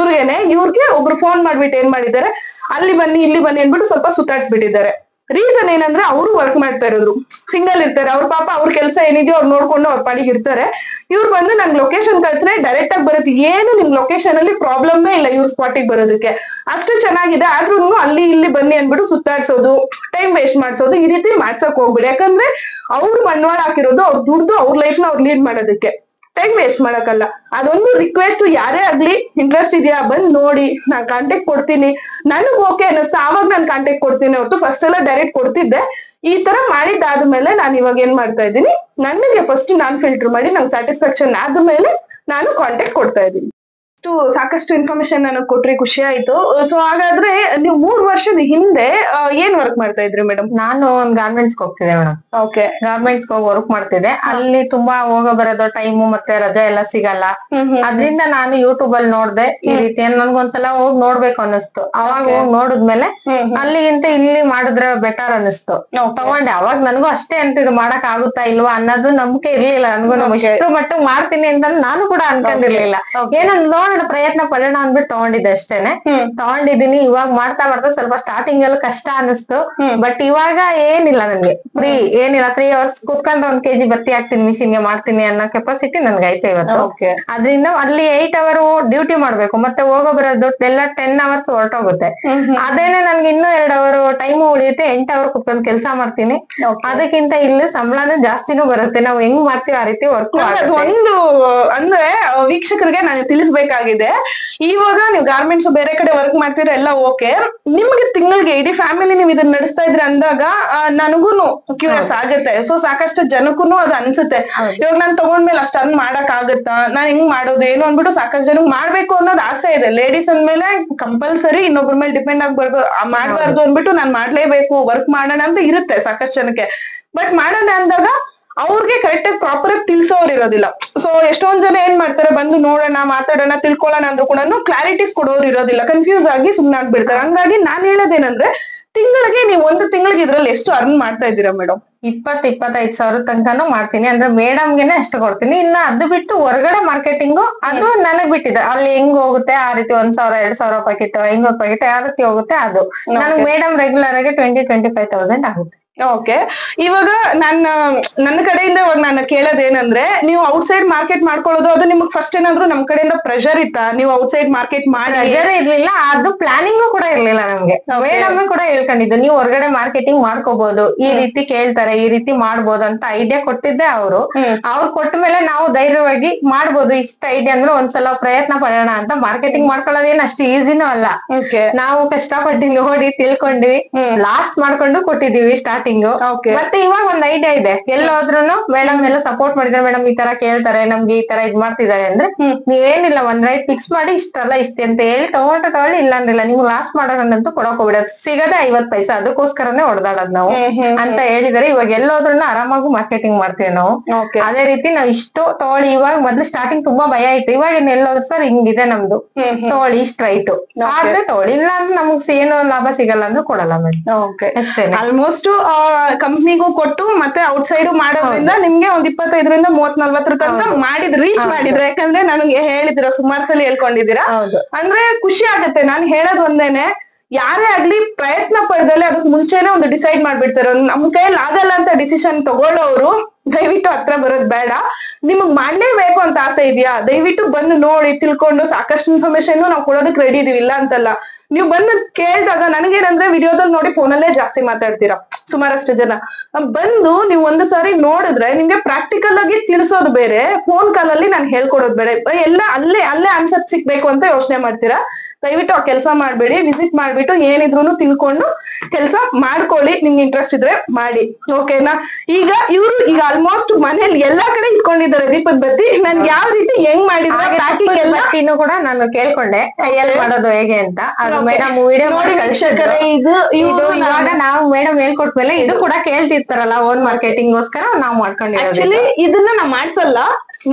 ಇವ್ರಿಗೆ ಒಬ್ರು ಫೋನ್ ಮಾಡ್ಬಿಟ್ಟು ಏನ್ ಮಾಡಿದ್ದಾರೆ, ಅಲ್ಲಿ ಬನ್ನಿ ಇಲ್ಲಿ ಬನ್ನಿ ಅಂದ್ಬಿಟ್ಟು ಸ್ವಲ್ಪ ಸುತ್ತಾಡ್ಸ್ಬಿಟ್ಟಿದ್ದಾರೆ. ರೀಸನ್ ಏನಂದ್ರೆ ಅವರು ವರ್ಕ್ ಮಾಡ್ತಾ ಇರೋದು, ಸಿಂಗಲ್ ಇರ್ತಾರೆ, ಅವ್ರ ಪಾಪ ಅವ್ರ ಕೆಲಸ ಏನಿದೆಯೋ ಅವ್ರು ನೋಡ್ಕೊಂಡು ಅವ್ರ ಪಾಡಿಗೆ ಇರ್ತಾರೆ. ಇವ್ರು ಬಂದು ನನ್ಗೆ ಲೊಕೇಶನ್ ಕಳ್ಸಿದ್ರೆ ಡೈರೆಕ್ಟ್ ಆಗಿ ಬರುತ್ತೆ, ಏನು ನಿಮ್ ಲೊಕೇಶನ್ ಅಲ್ಲಿ ಪ್ರಾಬ್ಲಮ್ಮೇ ಇಲ್ಲ ಇವ್ರ ಸ್ಪಾಟಿಗೆ ಬರೋದಕ್ಕೆ. ಅಷ್ಟು ಚೆನ್ನಾಗಿದೆ. ಆದ್ರೂ ಅಲ್ಲಿ ಇಲ್ಲಿ ಬನ್ನಿ ಅಂದ್ಬಿಟ್ಟು ಸುತ್ತಾಡ್ಸೋದು, ಟೈಮ್ ವೇಸ್ಟ್ ಮಾಡ್ಸೋದು, ಈ ರೀತಿ ಮಾಡ್ಸಕ್ ಹೋಗ್ಬಿಡಿ. ಯಾಕಂದ್ರೆ ಅವ್ರು ಬಂಡವಾಳ ಹಾಕಿರೋದು, ಅವ್ರ ದುಡ್ಡು, ಅವ್ರ ಲೈಫ್ ನ ಅವ್ರು ಲೀಡ್ ಮಾಡೋದಕ್ಕೆ, ಟೈಮ್ ವೇಸ್ಟ್ ಮಾಡಕ್ಕಲ್ಲ. ಅದೊಂದು ರಿಕ್ವೆಸ್ಟ್, ಯಾರೇ ಆಗ್ಲಿ ಇಂಟ್ರೆಸ್ಟ್ ಇದೆಯಾ ಬಂದ್ ನೋಡಿ, ನಾನ್ ಕಾಂಟ್ಯಾಕ್ಟ್ ಕೊಡ್ತೀನಿ, ನನಗ್ ಓಕೆ ಅನ್ನಿಸ್ತಾ ಆವಾಗ ನಾನು ಕಾಂಟ್ಯಾಕ್ಟ್ ಕೊಡ್ತೀನಿ ಹೊರತು ಫಸ್ಟ್ ಎಲ್ಲ ಡೈರೆಕ್ಟ್ ಕೊಡ್ತಿದ್ದೆ. ಈ ತರ ಮಾಡಿದ್ದಾದ್ಮೇಲೆ ನಾನು ಇವಾಗ ಏನ್ ಮಾಡ್ತಾ ಇದ್ದೀನಿ, ನನಗೆ ಫಸ್ಟ್ ನಾನ್ ಫಿಲ್ಟರ್ ಮಾಡಿ ನಂಗೆ ಸ್ಯಾಟಿಸ್ಫ್ಯಾಕ್ಷನ್ ಆದ್ಮೇಲೆ ನಾನು ಕಾಂಟ್ಯಾಕ್ಟ್ ಕೊಡ್ತಾ ಇದ್ದೀನಿ. ಸಾಕಷ್ಟು ಇನ್ಫಾರ್ಮೇಶನ್ ನನಗೆ ಕೊಟ್ರಿ, ಖುಷಿ ಆಯ್ತು. ಸೊ ಹಾಗಾದ್ರೆ ನೀವು 3 ವರ್ಷದ ಹಿಂದೆ ಏನ್ ವರ್ಕ್ ಮಾಡ್ತಾ ಇದ್ರಿ ಮೇಡಮ್?
ನಾನು ಒಂದ್ ಗಾರ್ಮೆಂಟ್ಸ್ ಹೋಗ್ತಿದ್ದೆ ಮೇಡಮ್.
ಓಕೆ,
ಗಾರ್ಮೆಂಟ್ಸ್ ಹೋಗಿ ವರ್ಕ್ ಮಾಡ್ತಿದ್ದೆ. ಅಲ್ಲಿ ತುಂಬಾ ಹೋಗೋ ಬರೋದು ಟೈಮು ಮತ್ತೆ ರಜಾ ಎಲ್ಲ ಸಿಗಲ್ಲ. ಅದ್ರಿಂದ ನಾನು ಯೂಟ್ಯೂಬ್ ಅಲ್ಲಿ ನೋಡ್ದೆ ಈ ರೀತಿ, ನನ್ಗೊಂದ್ಸಲ ಹೋಗಿ ನೋಡ್ಬೇಕು ಅನ್ನಿಸ್ತು. ಅವಾಗ ಹೋಗಿ ನೋಡಿದ್ಮೇಲೆ ಅಲ್ಲಿಗಿಂತ ಇಲ್ಲಿ ಮಾಡಿದ್ರೆ ಬೆಟರ್ ಅನ್ನಿಸ್ತು, ತಗೊಂಡೆ. ಅವಾಗ ನನ್ಗೂ ಅಷ್ಟೇ ಅಂತ ಇದು ಮಾಡಕ್ ಆಗುತ್ತಾ ಇಲ್ವಾ ಅನ್ನೋದು ನಂಬಿಕೆ ಇರ್ಲಿಲ್ಲ. ನನ್ಗೂ ಇಷ್ಟು ಮಟ್ಟಿಗೆ ಮಾಡ್ತೀನಿ ಅಂತ ನಾನು ಕೂಡ ಅನ್ಕೊಂಡಿರ್ಲಿಲ್ಲ. ಏನಂದ್ ನೋಡೋಣ ನೋಡೋಣ ಪ್ರಯತ್ನ ಪಡೋಣ ಅಂದ್ಬಿಟ್ಟು ತಗೊಂಡಿದ್ದೆ ಅಷ್ಟೇನೆ. ತಗೊಂಡಿದೀನಿ. ಇವಾಗ ಮಾಡ್ತಾ ಮಾಡ್ತಾ ಸ್ವಲ್ಪ ಸ್ಟಾರ್ಟಿಂಗ್ ಅಲ್ಲಿ ಕಷ್ಟ ಅನಿಸ್ತು. ಬಟ್ ಇವಾಗ ಏನಿಲ್ಲ ನನ್ಗೆ ಫ್ರೀ ಏನಿಲ್ಲ 3 hours ಕುತ್ಕೊಂಡು 1 kg ಬತ್ತಿ ಹಾಕ್ತೀನಿ ಮಿಷಿನ್ ಗೆ ಮಾಡ್ತೀನಿ ಅನ್ನೋ ಕೆಪಾಸಿಟಿ ನನ್ಗೆ ಐತೆ ಇವತ್ತು. ಅದ್ರಿಂದ ಅಲ್ಲಿ 8 hour ಡ್ಯೂಟಿ ಮಾಡ್ಬೇಕು, ಮತ್ತೆ ಹೋಗೋ ಬರೋದು ಎಲ್ಲ 10 hours ಹೊರಟೋಗುತ್ತೆ. ಅದೇನೆ ನನ್ಗೆ ಇನ್ನೂ 2 hour ಟೈಮ್ ಉಳಿಯುತ್ತೆ. 8 hour ಕುತ್ಕೊಂಡು ಕೆಲಸ ಮಾಡ್ತೀನಿ. ಅದಕ್ಕಿಂತ ಇಲ್ಲಿ ಸಂಬಳನೂ ಜಾಸ್ತಿನೂ ಬರುತ್ತೆ. ನಾವು ಹೆಂಗ್ ಮಾಡ್ತೀವಿ ಆ ರೀತಿ ವರ್ಕ್.
ಒಂದು ಅಂದ್ರೆ ವೀಕ್ಷಕರಿಗೆ ನಾನು ತಿಳಿಸ್ಬೇಕಾಗಿದೆ, ಇವಾಗ ನೀವು ಗಾರ್ಮೆಂಟ್ಸ್ ಬೇರೆ ಕಡೆ ವರ್ಕ್ ಮಾಡ್ತೀರಾ ಎಲ್ಲ ಓಕೆ, ನಿಮ್ಗೆ ತಿಂಗಳಿಗೆ ಇಡೀ ಫ್ಯಾಮಿಲಿ ನೀವು ಇದನ್ನ ನಡೆಸ್ತಾ ಇದ್ರೆ ಅಂದಾಗ ನನಗೂನು ಕ್ಯೂರಿಯಸ್ ಆಗುತ್ತೆ. ಸೊ ಸಾಕಷ್ಟು ಜನಕ್ಕೂ ಅದು ಅನ್ಸುತ್ತೆ, ಇವಾಗ ನಾನ್ ತಗೊಂಡ್ಮೇಲೆ ಅಷ್ಟು ಅರ್ನ್ ಮಾಡಕ್ ಆಗತ್ತಾ, ನಾನ್ ಹೆಂಗ್ ಮಾಡೋದು ಏನು ಅಂದ್ಬಿಟ್ಟು ಸಾಕಷ್ಟು ಜನಕ್ಕೆ ಮಾಡ್ಬೇಕು ಅನ್ನೋದು ಆಸೆ ಇದೆ. ಲೇಡೀಸ್ ಅಂದ್ಮೇಲೆ ಕಂಪಲ್ಸರಿ ಇನ್ನೊಬ್ರ ಮೇಲೆ ಡಿಪೆಂಡ್ ಮಾಡ್ಬಾರ್ದು ಅಂದ್ಬಿಟ್ಟು ನಾನ್ ಮಾಡ್ಲೇಬೇಕು, ವರ್ಕ್ ಮಾಡೋಣ ಅಂತ ಇರುತ್ತೆ ಸಾಕಷ್ಟು ಜನಕ್ಕೆ. ಬಟ್ ಮಾಡೋಣ ಅಂದಾಗ ಅವ್ರಿಗೆ ಕರೆಕ್ಟ್ ಆಗಿ ಪ್ರಾಪರ್ ಆಗಿ ತಿಳ್ಸೋರು ಇರೋದಿಲ್ಲ. ಸೊ ಎಷ್ಟೊಂದ್ ಜನ ಏನ್ ಮಾಡ್ತಾರೆ, ಬಂದು ನೋಡೋಣ ಮಾತಾಡೋಣ ತಿಳ್ಕೊಳ್ಳೋಣ ಅಂದ್ರೂ ಕೂಡ ಕ್ಲಾರಿಟೀಸ್ ಕೊಡೋರು ಇರೋದಿಲ್ಲ, ಕನ್ಫ್ಯೂಸ್ ಆಗಿ ಸುಮ್ನೆ ಆಗ್ಬಿಡ್ತಾರೆ. ಹಂಗಾಗಿ ನಾನ್ ಹೇಳೋದೇನಂದ್ರೆ ತಿಂಗಳಿಗೆ ನೀವು 1 ತಿಂಗಳಿಗೆ ಇದ್ರಲ್ಲಿ ಎಷ್ಟು ಅರ್ನ್ ಮಾಡ್ತಾ ಇದ್ದೀರಾ ಮೇಡಮ್?
20-25 ಸಾವಿರ ತನಕನೂ ಮಾಡ್ತೀನಿ. ಅಂದ್ರೆ ಮೇಡಮ್ಗೆನೆ ಅಷ್ಟು ಕೊಡ್ತೀನಿ. ಇನ್ನ ಅದು ಬಿಟ್ಟು ಹೊರಗಡೆ ಮಾರ್ಕೆಟಿಂಗು ಅದು ನನಗ್ ಬಿಟ್ಟಿದೆ. ಅಲ್ಲಿ ಹೆಂಗ್ ಹೋಗುತ್ತೆ ಆ ರೀತಿ 1,000-2,000 ಪ್ಯಾಕೆಟ್ 500 ಪ್ಯಾಕೆಟ್ ಯಾವ ರೀತಿ ಹೋಗುತ್ತೆ ಅದು ನನಗ್ ಮೇಡಮ್ ರೆಗ್ಯುಲರ್ ಆಗಿ 20-25,000 ಆಗುತ್ತೆ.
ಓಕೆ, ಇವಾಗ ನನ್ನ ಕಡೆಯಿಂದ ಇವಾಗ ನಾನು ಕೇಳೋದೇನಂದ್ರೆ, ನೀವು ಔಟ್ಸೈಡ್ ಮಾರ್ಕೆಟ್ ಮಾಡ್ಕೊಳ್ಳೋದು ಅದು ನಿಮ್ಗೆ ಫಸ್ಟ್ ಏನಾದ್ರು ನಮ್ ಕಡೆಯಿಂದ ಪ್ರೆಷರ್ ಇತ್ತಾ? ನೀವು ಔಟ್ಸೈಡ್ ಮಾರ್ಕೆಟ್ ಮಾಡಿ
ಪ್ರೆಷರ್ ಇರ್ಲಿಲ್ಲ, ಅದು ಪ್ಲಾನಿಂಗ್ ಕೂಡ ಇರ್ಲಿಲ್ಲ ನಮ್ಗೆ. ಮೇಡಮ್ ಕೂಡ ಹೇಳ್ಕೊಂಡಿದ್ದು ನೀವು ಹೊರಗಡೆ ಮಾರ್ಕೆಟಿಂಗ್ ಮಾಡ್ಕೋಬಹುದು, ಈ ರೀತಿ ಕೇಳ್ತಾರೆ ಈ ರೀತಿ ಮಾಡ್ಬೋದು ಅಂತ ಐಡಿಯಾ ಕೊಟ್ಟಿದ್ದೆ ಅವರು. ಅವ್ರು ಕೊಟ್ಟ ಮೇಲೆ ನಾವು ಧೈರ್ಯವಾಗಿ ಮಾಡ್ಬೋದು, ಇಷ್ಟ ಐಡಿಯಾ ಅಂದ್ರೆ ಒಂದ್ಸಲ ಪ್ರಯತ್ನ ಪಡೋಣ ಅಂತ. ಮಾರ್ಕೆಟಿಂಗ್ ಮಾಡ್ಕೊಳ್ಳೋದೇನು ಅಷ್ಟು ಈಸಿನೂ ಅಲ್ಲ. ನಾವು ಕಷ್ಟಪಟ್ಟು ನೋಡಿ ತಿಳ್ಕೊಂಡ್ವಿ, ಲಾಸ್ಟ್ ಮಾಡ್ಕೊಂಡು ಕೊಟ್ಟಿದೀವಿ ಸ್ಟಾರ್ಟಿಂಗ್. ಮತ್ತೆ ಇವಾಗ ಒಂದ್ ಐಡಿಯಾ ಇದೆ, ಎಲ್ಲೋದ್ರುನು ಮೇಡಮ್ ಎಲ್ಲ ಸಪೋರ್ಟ್ ಮಾಡಿದ್ರೆ, ಮೇಡಮ್ ಈ ತರ ಕೇಳ್ತಾರೆ ನಮ್ಗೆ ಈ ತರ ಇದ್ ಮಾಡ್ತಿದ್ದಾರೆ ಅಂದ್ರೆ ನೀವೇನಿಲ್ಲ ಒಂದ್ ರೈಟ್ ಫಿಕ್ಸ್ ಮಾಡಿ ಇಷ್ಟಲ್ಲ ಇಷ್ಟೇ ಅಂತ ಹೇಳಿ ತಗೊಳ್ಳಿ, ಇಲ್ಲ ಅಂದ್ರಿಲ್ಲ ನೀವು ಲಾಸ್ಟ್ ಮಾಡೋಣಂತೂ ಕೊಡಕ್ ಹೋಗ್ಬಿಡೋದು, ಸಿಗದೆ 50 ಪೈಸೆ, ಅದಕ್ಕೋಸ್ಕರನೇ ಹೊಡೆದಾಡೋದು ನಾವು ಅಂತ ಹೇಳಿದಾರೆ. ಇವಾಗ ಎಲ್ಲೋದ್ರೂ ಆರಾಮಾಗಿ ಮಾರ್ಕೆಟಿಂಗ್ ಮಾಡ್ತೀವಿ ನಾವು. ಅದೇ ರೀತಿ ನಾವ್ ಇಷ್ಟು ತಗೊಳ್ಳಿ, ಇವಾಗ ಮೊದ್ಲು ಸ್ಟಾರ್ಟಿಂಗ್ ತುಂಬಾ ಭಯ ಆಯ್ತು, ಇವಾಗ ಎಲ್ಲೋದ್ರು ಸರ್ ಹಿಂಗಿದೆ ನಮ್ದು ತಗೊಳ್ಳಿ ಇಷ್ಟ ರೈಟ್ ಆದ್ರೆ ತಗೊಳ್ಳಿ, ಇಲ್ಲ ಅಂದ್ರೆ ನಮ್ಗ್ ಏನು ಲಾಭ ಸಿಗಲ್ಲ ಅಂದ್ರೆ ಕೊಡಲ್ಲ ಮೇಡಮ್ ಅಷ್ಟೇ.
ಆಲ್ಮೋಸ್ಟ್ ಕಂಪ್ನಿಗೂ ಕೊಟ್ಟು ಮತ್ತೆ ಔಟ್ಸೈಡ್ ಮಾಡೋದ್ರಿಂದ ನಿಮ್ಗೆ ಒಂದ್ 25-30-40 ತನಕ ರೀಚ್ ಮಾಡಿದ್ರೆ, ಯಾಕಂದ್ರೆ ನನಗೆ ಹೇಳಿದಿರ ಸುಮಾರು ಸಲ ಹೇಳ್ಕೊಂಡಿದ್ದೀರಾ. ಅಂದ್ರೆ ಖುಷಿ ಆಗತ್ತೆ. ನಾನ್ ಹೇಳೋದ್ ಒಂದೇನೆ, ಯಾರೇ ಆಗ್ಲಿ ಪ್ರಯತ್ನ ಪಡೆದಲ್ಲಿ ಅದಕ್ಕೆ ಮುಂಚೆನೆ ಒಂದು ಡಿಸೈಡ್ ಮಾಡ್ಬಿಡ್ತಾರೆ. ನಮ್ ಕೈಯಲ್ಲಿ ಆಗಲ್ಲ ಅಂತ ಡಿಸಿಷನ್ ತಗೊಳ್ಳೋರು ದಯವಿಟ್ಟು ಹತ್ರ ಬರೋದ್ ಬೇಡ. ನಿಮಗ್ ಮಾಡ್ಲೇಬೇಕು ಅಂತ ಆಸೆ ಇದೆಯಾ, ದಯವಿಟ್ಟು ಬಂದು ನೋಡಿ ತಿಳ್ಕೊಂಡು ಸಾಕಷ್ಟು ಇನ್ಫಾರ್ಮೇಶನ್ ನಾವು ಕೊಡೋದಕ್ಕೆ ರೆಡಿ ಇದೀವಿ, ಇಲ್ಲ ಅಂತಲ್ಲ. ನೀವು ಬಂದು ಕೇಳಿದಾಗ ನನಗೇನಂದ್ರೆ ವಿಡಿಯೋದಲ್ಲಿ ನೋಡಿ ಫೋನಲ್ಲೇ ಜಾಸ್ತಿ ಮಾತಾಡ್ತೀರಾ ಸುಮಾರಷ್ಟು ಜನ. ಬಂದು ನೀವು ಒಂದು ಸಾರಿ ನೋಡಿದ್ರೆ ನಿಮ್ಗೆ ಪ್ರಾಕ್ಟಿಕಲ್ ಆಗಿ ತಿಳಿಸೋದು ಬೇರೆ, ಫೋನ್ ಕಾಲ್ ಅಲ್ಲಿ ನಾನು ಹೇಳ್ಕೊಡೋದು ಬೇರೆ. ಎಲ್ಲ ಅಲ್ಲೇ ಆನ್ಸರ್ ಸಿಗ್ಬೇಕು ಅಂತ ಯೋಚನೆ ಮಾಡ್ತೀರಾ. ದಯವಿಟ್ಟು ಆ ಕೆಲಸ ಮಾಡ್ಬೇಡಿ, ವಿಸಿಟ್ ಮಾಡ್ಬಿಟ್ಟು ಏನಿದ್ರು ತಿಳ್ಕೊಂಡು ಕೆಲಸ ಮಾಡ್ಕೊಳ್ಳಿ. ನಿಮ್ಗೆ ಇಂಟ್ರೆಸ್ಟ್ ಇದ್ರೆ ಮಾಡಿ, ಓಕೆನಾ? ಈಗ ಆಲ್ಮೋಸ್ಟ್ ಮನೇಲಿ ಎಲ್ಲಾ ಕಡೆ ಇಟ್ಕೊಂಡಿದ್ದಾರೆ ದೀಪದ ಬತ್ತಿ. ನನ್ಗೆ ಯಾವ ರೀತಿ ಹೆಂಗ್ ಮಾಡಿದ್ರು
ಕೂಡ ನಾನು ಕೇಳ್ಕೊಂಡೆ ಕೈಯಲ್ಲಿ ಮಾಡೋದು ಹೇಗೆ ಅಂತ. ಅದು ಮೇಡಮ್ ವಿಡಿಯೋ ನೋಡಿ ಕಳ್ಸಿದ್ರೆ ಇದು ಇವಾಗ ನಾವು ಮೇಡಮ್ ಹೇಳ್ಕೊಟ್ಮೇಲೆ ಇದು ಕೂಡ ಕೇಳ್ತಿರ್ತಾರಲ್ಲ ಓನ್ ಮಾರ್ಕೆಟಿಂಗ್ ಗೋಸ್ಕರ ನಾವು ಮಾಡ್ಕೊಂಡಿದ್ದೀವಿ.
ಆಕ್ಚುಲಿ ಇದನ್ನ ನಾ ಮಾಡ್ಸಲ್ಲ,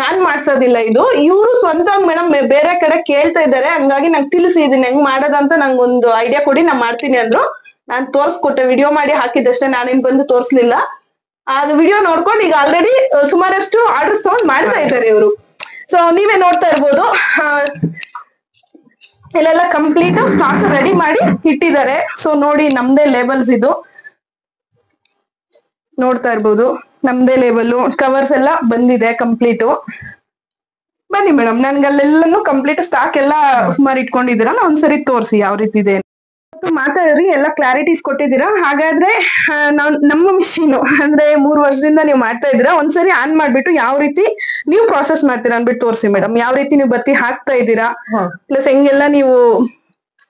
ನಾನ್ ಮಾಡ್ಸೋದಿಲ್ಲ, ಇದು ಇವ್ರು ಸ್ವಂತ ಮೇಡಮ್ ಬೇರೆ ಕಡೆ ಕೇಳ್ತಾ ಇದಾರೆ. ಹಂಗಾಗಿ ನಂಗೆ ತಿಳಿಸಿ ಇದನ್ನ ಹೆಂಗ್ ಮಾಡೋದಂತ ನಂಗೊಂದು ಐಡಿಯಾ ಕೊಡಿ, ನಾ ಮಾಡ್ತೀನಿ ಅಂದ್ರು. ನಾನ್ ತೋರ್ಸ್ಕೊಟ್ಟೆ, ವಿಡಿಯೋ ಮಾಡಿ ಹಾಕಿದಷ್ಟೇ, ನಾನೇನ್ ಬಂದು ತೋರ್ಸ್ಲಿಲ್ಲ. ಅದು ವಿಡಿಯೋ ನೋಡ್ಕೊಂಡು ಈಗ ಆಲ್ರೆಡಿ ಸುಮಾರಷ್ಟು ಆರ್ಡರ್ಸ್ ತಗೊಂಡ್ ಮಾಡ್ತಾ ಇದ್ದಾರೆ ಇವರು. ಸೊ ನೀವೇ ನೋಡ್ತಾ ಇರ್ಬೋದು, ಇಲ್ಲೆಲ್ಲ ಕಂಪ್ಲೀಟ್ ಸ್ಟಾಕ್ ರೆಡಿ ಮಾಡಿ ಇಟ್ಟಿದ್ದಾರೆ. ಸೊ ನೋಡಿ ನಮ್ದೇ ಲೇಬಲ್ಸ್ ಇದು ನೋಡ್ತಾ ಇರ್ಬೋದು, ನಮ್ದೇ ಲೇಬಲ್ ಕವರ್ಸ್ ಎಲ್ಲ ಬಂದಿದೆ ಕಂಪ್ಲೀಟ್. ಬನ್ನಿ ಮೇಡಮ್, ನನ್ಗೆ ಅಲ್ಲೆಲ್ಲಾನು ಕಂಪ್ಲೀಟ್ ಸ್ಟಾಕ್ ಎಲ್ಲ ಸುಮಾರು ಇಟ್ಕೊಂಡಿದ್ದೀರಾ, ಒಂದ್ಸರಿ ತೋರಿಸಿ ಯಾವ ರೀತಿ ಇದೆ ಮಾತಾಡ್ರಿ. ಎಲ್ಲ ಕ್ಲಾರಿಟೀಸ್ ಕೊಟ್ಟಿದ್ದೀರಾ. ಹಾಗಾದ್ರೆ ನಮ್ಮ ಮಿಷಿನ್ ಅಂದ್ರೆ 3 ವರ್ಷದಿಂದ ನೀವು ಮಾಡ್ತಾ ಇದ್ದೀರಾ, ಒಂದ್ಸರಿ ಆನ್ ಮಾಡ್ಬಿಟ್ಟು ಯಾವ ರೀತಿ ನೀವು ಪ್ರಾಸೆಸ್ ಮಾಡ್ತೀರಾ ಅನ್ಬಿಟ್ಟು ತೋರಿಸಿ ಮೇಡಮ್. ಯಾವ ರೀತಿ ನೀವು ಬತ್ತಿ ಹಾಕ್ತಾ ಇದ್ದೀರಾ ಪ್ಲಸ್ ಹೆಂಗೆಲ್ಲ ನೀವು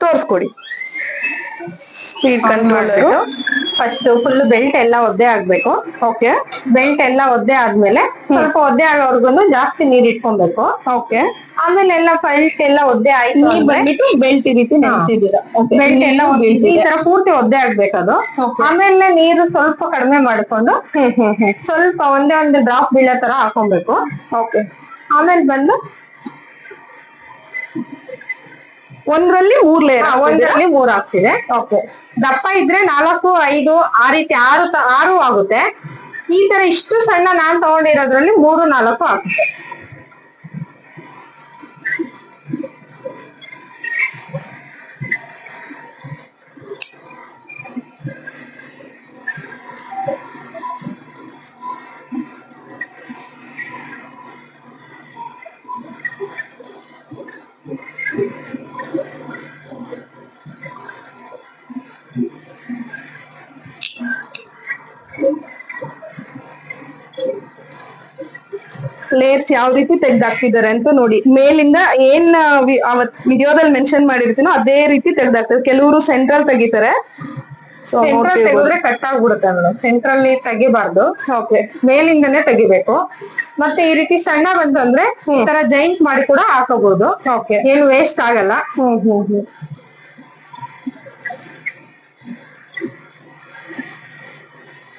ತೋರ್ಸ್ಕೊಡಿ. Speed controller
first full belt ಎಲ್ಲ ಒದ್ದೆ ಆಗ್ಬೇಕು.
ಓಕೆ,
ಬೆಲ್ಟ್ ಎಲ್ಲ ಒದ್ದೆ ಆದ್ಮೇಲೆ ಸ್ವಲ್ಪ ಒದ್ದೆ ಆಗೋವರ್ಗುನು ಜಾಸ್ತಿ ನೀರ್ ಇಟ್ಕೊಬೇಕು.
ಓಕೆ,
ಆಮೇಲೆ ಎಲ್ಲ ಬೆಲ್ಟ್ ಎಲ್ಲ ಒದ್ದೆ ಆಯ್ತು
ಬಂದ್ಬಿಟ್ಟು ಬೆಲ್ಟ್ ಈ ರೀತಿ ನೆನ್ಸಿದ್ದೀರಾ.
ಬೆಲ್ಟ್ ಎಲ್ಲ ಈ ತರ ಪೂರ್ತಿ ಒದ್ದೆ ಆಗ್ಬೇಕದು. ಆಮೇಲೆ ನೀರು ಸ್ವಲ್ಪ ಕಡಿಮೆ ಮಾಡ್ಕೊಂಡು ಸ್ವಲ್ಪ ಒಂದೇ ಒಂದು ಡ್ರಾಪ್ ಬೀಳೋ ತರ ಹಾಕೊಬೇಕು.
ಓಕೆ,
ಆಮೇಲೆ ಬಂದು
ಒಂದ್ರಲ್ಲಿ 3 ಲೇಯರ್,
ಒಂದ್ರಲ್ಲಿ 3 ಆಗ್ತಿದೆ.
ಓಕೆ,
ದಪ್ಪ ಇದ್ರೆ 4, 5 ಆ ರೀತಿ 6 ಆಗುತ್ತೆ. ಈ ತರ ಇಷ್ಟು ಸಣ್ಣ ನಾನ್ ತಗೊಂಡಿರೋದ್ರಲ್ಲಿ 3, 4 ಆಗುತ್ತೆ.
ಲೇಯರ್ಸ್ ಯಾವ ರೀತಿ ತೆಗ್ದಾಕ್ತಿದ್ದಾರೆ ಅಂತ ನೋಡಿ. ಮೇಲಿಂದ ಏನ್ ಅವತ್ ವಿಡಿಯೋದಲ್ಲಿ ಮೆನ್ಷನ್ ಮಾಡಿರ್ತೀನೋ ಅದೇ ರೀತಿ ತೆಗ್ದಾಕ್ತಾರೆ. ಕೆಲವರು ಸೆಂಟ್ರಲ್ ತೆಗಿತಾರೆ. ಸೊ
ಸೆಂಟ್ರಲ್ ತೆಗೆದ್ರೆ ಕಟ್ ಆಗ್ಬಿಡುತ್ತೆ ಮೇಡಮ್. ಸೆಂಟ್ರಲ್ ತೆಗಿಬಾರ್ದು,
ಓಕೆ,
ಮೇಲಿಂದನೇ ತೆಗಿಬೇಕು. ಮತ್ತೆ ಈ ರೀತಿ ಸಣ್ಣ ಬಂತಂದ್ರೆ ಈ ತರ ಜೈಂಟ್ ಮಾಡಿ ಕೂಡ ಹಾಕೋಬಹುದು.
ಓಕೆ,
ಏನು ವೇಸ್ಟ್ ಆಗಲ್ಲ.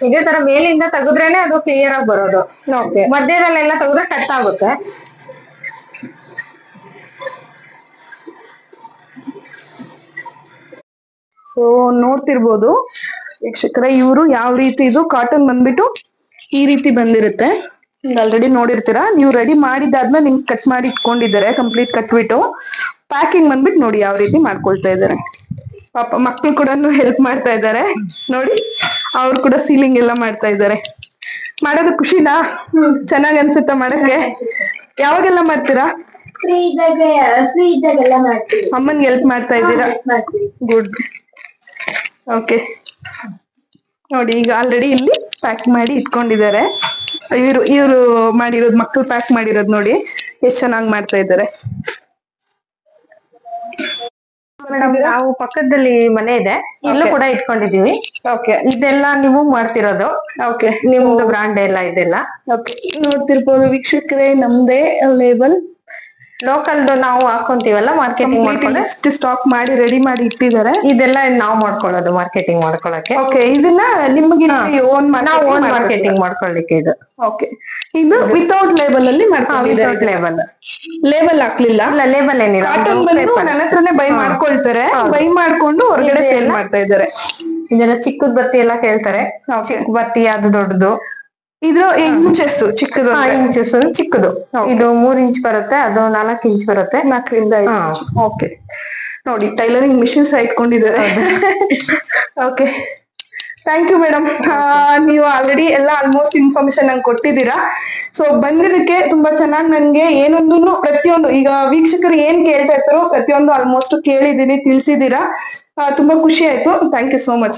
ಇದೇ ತರ ಮೇಲಿಂದ ತೆಗೆದ್ರೇನೆ ಅದು ಕ್ಲಿಯರ್ ಆಗಿ ಬರೋದು.
ಓಕೆ,
ಮಧ್ಯದಲ್ಲೆಲ್ಲ ತೆಗೆದ್ರೆ ಕಟ್ ಆಗುತ್ತೆ.
ಸೊ ನೋಡ್ತಿರ್ಬೋದು ವೀಕ್ಷಕರೇ, ಇವರು ಯಾವ ರೀತಿ, ಇದು ಕಾಟನ್ ಬಂದ್ಬಿಟ್ಟು ಈ ರೀತಿ ಬಂದಿರುತ್ತೆ. ಆಲ್ರೆಡಿ ನೋಡಿರ್ತೀರಾ. ನೀವು ರೆಡಿ ಮಾಡಿದ್ದಾದ್ಮೇಲೆ ನಿಂಗೆ ಕಟ್ ಮಾಡಿ ಇಟ್ಕೊಂಡಿದ್ದಾರೆ, ಕಂಪ್ಲೀಟ್ ಕಟ್ಬಿಟ್ಟು. ಪ್ಯಾಕಿಂಗ್ ಬಂದ್ಬಿಟ್ಟು ನೋಡಿ ಯಾವ ರೀತಿ ಮಾಡ್ಕೊಳ್ತಾ ಇದ್ದಾರೆ. ಪಾಪ ಮಕ್ಳು ಕೂಡ ಹೆಲ್ಪ್ ಮಾಡ್ತಾ ಇದ್ದಾರೆ ನೋಡಿ. ಅವ್ರು ಕೂಡ ಸೀಲಿಂಗ್ ಎಲ್ಲ ಮಾಡ್ತಾ ಇದ್ದಾರೆ. ಮಾಡೋದು ಖುಷಿನಾ? ಚೆನ್ನಾಗ್ ಅನ್ಸುತ್ತಾ ಮಾಡಕ್ಕೆ? ಯಾವಾಗೆಲ್ಲ ಮಾಡ್ತೀರಾ?
ಫ್ರೀ ಇದ್ದಾಗೆಲ್ಲ ಮಾಡ್ತೀವಿ.
ಅಮ್ಮನ್ಗೆ ಹೆಲ್ಪ್ ಮಾಡ್ತಾ ಇದ್ದೀರಾ? ಗುಡ್. ಓಕೆ, ನೋಡಿ ಈಗ ಆಲ್ರೆಡಿ ಇಲ್ಲಿ ಪ್ಯಾಕ್ ಮಾಡಿ ಇಟ್ಕೊಂಡಿದ್ದಾರೆ. ಇವರು ಮಾಡಿರೋದು, ಮಕ್ಕಳು ಪ್ಯಾಕ್ ಮಾಡಿರೋದು ನೋಡಿ ಎಷ್ಟ್ ಚೆನ್ನಾಗಿ ಮಾಡ್ತಾ ಇದ್ದಾರೆ.
ಮೇಡಮ್, ನಾವು ಪಕ್ಕದಲ್ಲಿ ಮನೆ ಇದೆ, ಇಲ್ಲೂ ಕೂಡ ಇಟ್ಕೊಂಡಿದೀವಿ.
ಓಕೆ,
ಇದೆಲ್ಲ ನೀವು ಮಾಡ್ತಿರೋದು?
ಓಕೆ,
ನಿಮ್ದು ಬ್ರಾಂಡ್ ಎಲ್ಲ ಇದೆಲ್ಲ?
ಓಕೆ, ನೋಡ್ತಿರ್ಬೋದು ವೀಕ್ಷಕರೇ, ನಮ್ದೇ ಲೇಬಲ್
ಲೋಕಲ್ದು ನಾವು ಹಾಕೊಂತೀವಲ್ಲ, ಮಾರ್ಕೆಟಿಂಗ್ ಮಾಡ್ಕೊಂಡು
ಇಷ್ಟು ಸ್ಟಾಕ್ ಮಾಡಿ ರೆಡಿ ಮಾಡಿ ಇಟ್ಟಿದ್ದಾರೆ.
ಇದೆಲ್ಲ ನಾವು ಮಾಡ್ಕೊಳ್ಳೋದು ಮಾರ್ಕೆಟಿಂಗ್ ಮಾಡ್ಕೊಳಕ್ಕೆ.
ಓಕೆ, ಇದನ್ನ ನಿಮ್ಗೆ ಓನ್
ನಾವು ಓನ್ ಮಾರ್ಕೆಟಿಂಗ್ ಮಾಡ್ಕೊಳ್ಳಿಕ್ಕೆ ಇದು.
ಓಕೆ, ಇದು ವಿತೌಟ್ ಲೇಬಲ್ ಅಲ್ಲಿ
ವಿತೌಟ್ ಲೇಬಲ್.
ಲೇಬಲ್ ಹಾಕ್ಲಿಲ್ಲ?
ಇಲ್ಲ, ಲೇಬಲ್ ಏನಿಲ್ಲ.
ಕಾಟನ್ ಬಂದು ನನ್ನ ಹತ್ರನೇ ಬೈ ಮಾಡ್ಕೊಳ್ತಾರೆ. ಬೈ ಮಾಡ್ಕೊಂಡು ಹೊರಗಡೆ ಸೇಲ್ ಮಾಡ್ತಾ ಇದ್ದಾರೆ.
ಇದೆಲ್ಲ ಚಿಕ್ಕದ್ ಬತ್ತಿ ಎಲ್ಲ ಕೇಳ್ತಾರೆ. ಚಿಕ್ಕ ಬತ್ತಿ ಅದು ದೊಡ್ಡದು.
ಇದ್ರ ಇಂಚಸ್ ಚಿಕ್ಕದು,
ಇಂಚಸ್ ಚಿಕ್ಕದು. ಇದು 3 ಇಂಚ್ ಬರುತ್ತೆ, ಅದು 4 ಇಂಚ್ ಬರುತ್ತೆ.
4ರಿಂದ 5. ಓಕೆ, ನೋಡಿ ಟೈಲರಿಂಗ್ ಮಿಷಿನ್ಸ್ ಇಟ್ಕೊಂಡಿದ್ದಾರೆ. Okay, thank you madam. ನೀವು ಆಲ್ರೆಡಿ ಎಲ್ಲ ಆಲ್ಮೋಸ್ಟ್ ಇನ್ಫಾರ್ಮೇಶನ್ ನಂಗೆ ಕೊಟ್ಟಿದ್ದೀರಾ. ಸೊ ಬಂದಿದ್ದಕ್ಕೆ ತುಂಬಾ ಚೆನ್ನಾಗಿ ನನ್ಗೆ ಏನೊಂದು ಪ್ರತಿಯೊಂದು, ಈಗ ವೀಕ್ಷಕರು ಏನ್ ಕೇಳ್ತಾ ಇರ್ತಾರೋ ಪ್ರತಿಯೊಂದು ಆಲ್ಮೋಸ್ಟ್ ಕೇಳಿದೀನಿ, ತಿಳಿಸಿದೀರಾ. ತುಂಬಾ ಖುಷಿ ಆಯ್ತು. Thank you so much.